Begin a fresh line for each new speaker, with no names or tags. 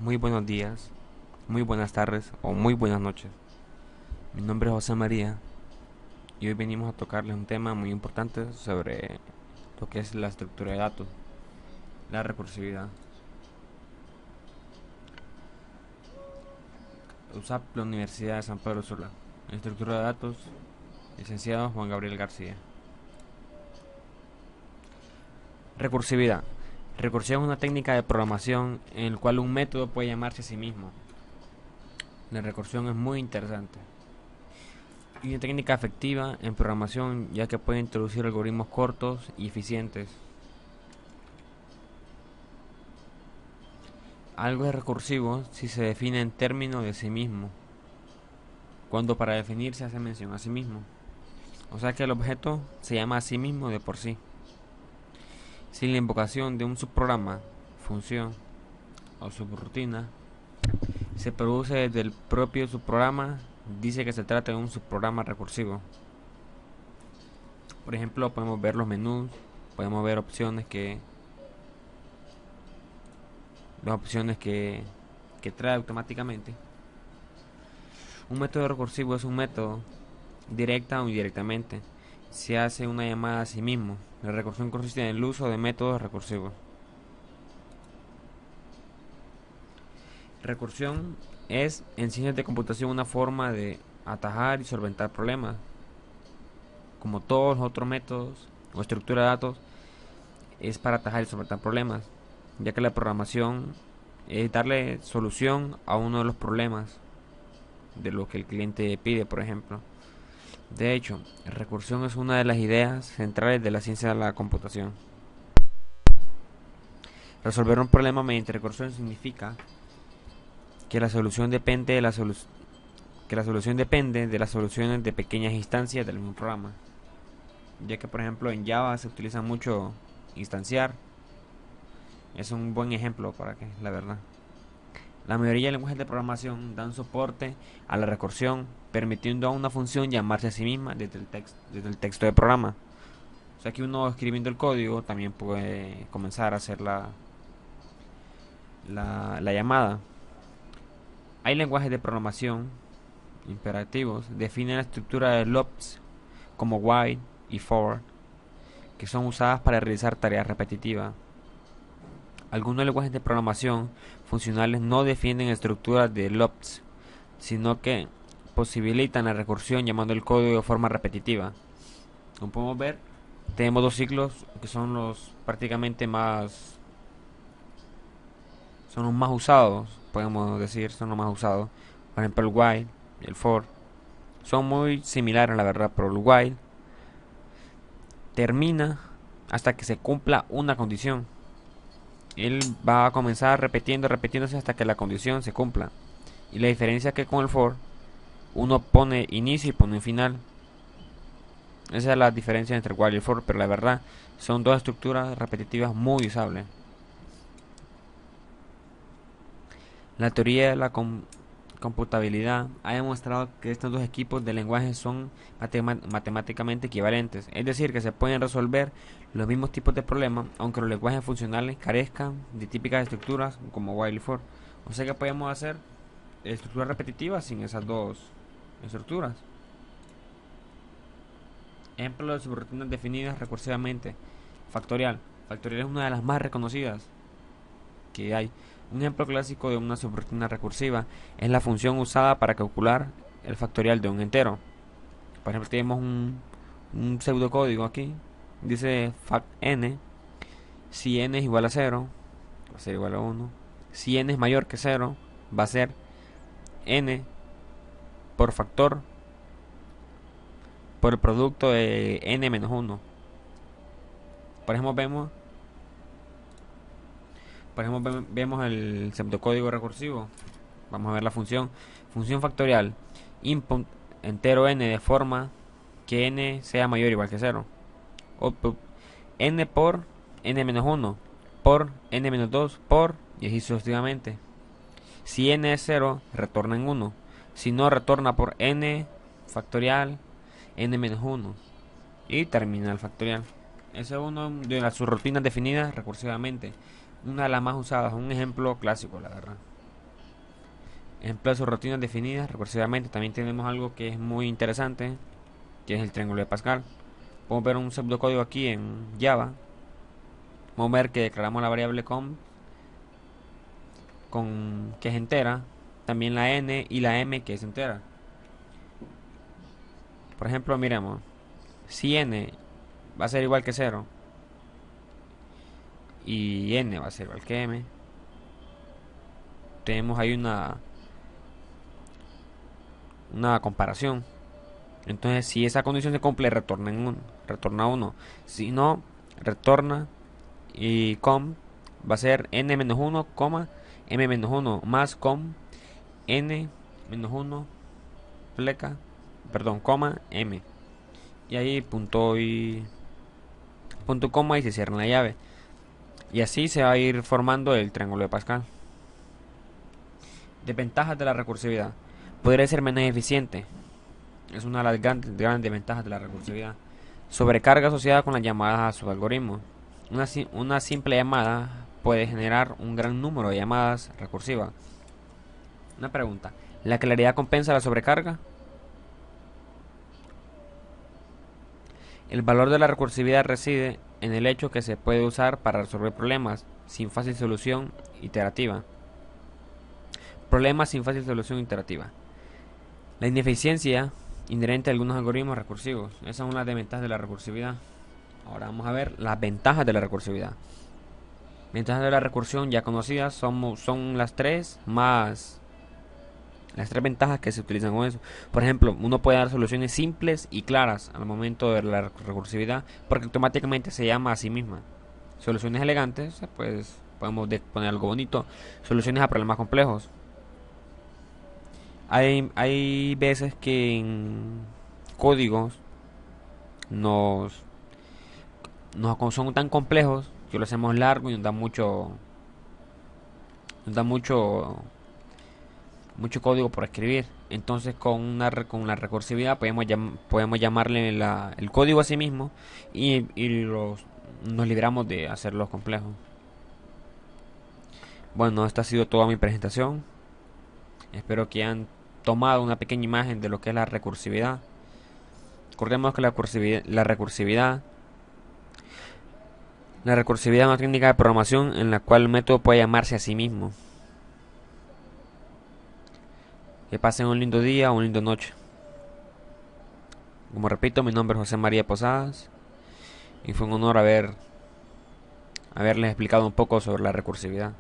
Muy buenos días, muy buenas tardes o muy buenas noches. Mi nombre es José María y hoy venimos a tocarles un tema muy importante sobre lo que es la estructura de datos, la recursividad. USAP, la Universidad de San Pedro Sula. Estructura de datos, licenciado Juan Gabriel García. Recursividad. Recursión es una técnica de programación en la cual un método puede llamarse a sí mismo. La recursión es muy interesante y una técnica efectiva en programación ya que puede introducir algoritmos cortos y eficientes. Algo es recursivo si se define en términos de sí mismo, cuando para definir se hace mención a sí mismo. O sea que el objeto se llama a sí mismo de por sí. Si la invocación de un subprograma, función o subrutina se produce desde el propio subprograma, dice que se trata de un subprograma recursivo. Por ejemplo, podemos ver los menús, podemos ver opciones que trae automáticamente. Un método recursivo es un método, directa o indirectamente, se hace una llamada a sí mismo. La recursión consiste en el uso de métodos recursivos. Recursión es, en ciencias de computación, una forma de atajar y solventar problemas. Como todos los otros métodos o estructura de datos, es para atajar y solventar problemas, ya que la programación es darle solución a uno de los problemas de lo que el cliente pide, por ejemplo. De hecho, recursión es una de las ideas centrales de la ciencia de la computación. Resolver un problema mediante recursión significa que la solución depende de las soluciones de pequeñas instancias del mismo programa, ya que por ejemplo en Java se utiliza mucho instanciar. Es un buen ejemplo para que, la verdad. La mayoría de lenguajes de programación dan soporte a la recursión, permitiendo a una función llamarse a sí misma desde el texto de programa. O sea que uno escribiendo el código también puede comenzar a hacer la llamada. Hay lenguajes de programación imperativos, definen la estructura de loops como while y for, que son usadas para realizar tareas repetitivas. Algunos lenguajes de programación funcionales no defienden estructuras de loops, sino que posibilitan la recursión llamando el código de forma repetitiva. Como podemos ver, tenemos dos ciclos que son los prácticamente son los más usados, podemos decir, son los más usados. Por ejemplo, el while y el for son muy similares, la verdad, pero el while termina hasta que se cumpla una condición. Él va a comenzar repitiéndose hasta que la condición se cumpla. Y la diferencia es que con el for uno pone inicio y pone final. Esa es la diferencia entre el while y el for, pero la verdad son dos estructuras repetitivas muy usables. La teoría de la computabilidad ha demostrado que estos dos equipos de lenguajes son matemáticamente equivalentes, es decir, que se pueden resolver los mismos tipos de problemas, aunque los lenguajes funcionales carezcan de típicas estructuras como while y for. O sea que podemos hacer estructuras repetitivas sin esas dos estructuras. Ejemplo de subrutinas definidas recursivamente. Factorial. Factorial es una de las más reconocidas que hay. Un ejemplo clásico de una subrutina recursiva es la función usada para calcular el factorial de un entero. Por ejemplo, tenemos un pseudocódigo aquí. Dice fact n. Si n es igual a 0, va a ser igual a 1. Si n es mayor que 0, va a ser n por factor por el producto de n menos 1. Por ejemplo, vemos el pseudocódigo recursivo. Vamos a ver la función. Función factorial. Input entero n de forma que n sea mayor o igual que 0. Output n por n menos 1 por n menos 2 por y así sucesivamente. Si n es 0, retorna en 1. Si no, retorna por n factorial n menos 1 y termina el factorial. Ese es uno de las subrutinas definidas recursivamente. Una de las más usadas, un ejemplo clásico, la verdad. Ejemplo de sus rutinas definidas recursivamente. También tenemos algo que es muy interesante, que es el triángulo de Pascal. Podemos ver un pseudocódigo aquí en Java. Vamos a ver que declaramos la variable con que es entera, también la n y la m que es entera. Por ejemplo, miremos, si n va a ser igual que 0 y n va a ser igual que m, tenemos ahí una comparación. Entonces, si esa condición se cumple, retorna 1. Si no, retorna y com va a ser n-1, m-1 más com n-1 pleca, perdón, coma m. Y ahí punto coma y se cierra la llave. Y así se va a ir formando el triángulo de Pascal. Desventajas de la recursividad. Podría ser menos eficiente. Es una de las grandes ventajas de la recursividad. Sobrecarga asociada con las llamadas a su algoritmo. Una simple llamada puede generar un gran número de llamadas recursivas. Una pregunta. ¿La claridad compensa la sobrecarga? El valor de la recursividad reside en el hecho que se puede usar para resolver problemas sin fácil solución iterativa. Problemas sin fácil solución iterativa. La ineficiencia inherente a algunos algoritmos recursivos. Esas son las desventajas de la recursividad. Ahora vamos a ver las ventajas de la recursividad. Ventajas de la recursión ya conocidas son las tres ventajas que se utilizan con eso. Por ejemplo, uno puede dar soluciones simples y claras al momento de la recursividad, porque automáticamente se llama a sí misma. Soluciones elegantes, pues podemos poner algo bonito. Soluciones a problemas complejos. Hay veces que en códigos nos, son tan complejos que lo hacemos largo y nos da mucho código por escribir. Entonces con la recursividad podemos llamarle el código a sí mismo y nos libramos de hacerlos complejos. Bueno, esta ha sido toda mi presentación. Espero que hayan tomado una pequeña imagen de lo que es la recursividad. Recordemos que la recursividad es una técnica de programación en la cual el método puede llamarse a sí mismo. Que pasen un lindo día o una linda noche. Como repito, mi nombre es José María Posadas y fue un honor haberles explicado un poco sobre la recursividad.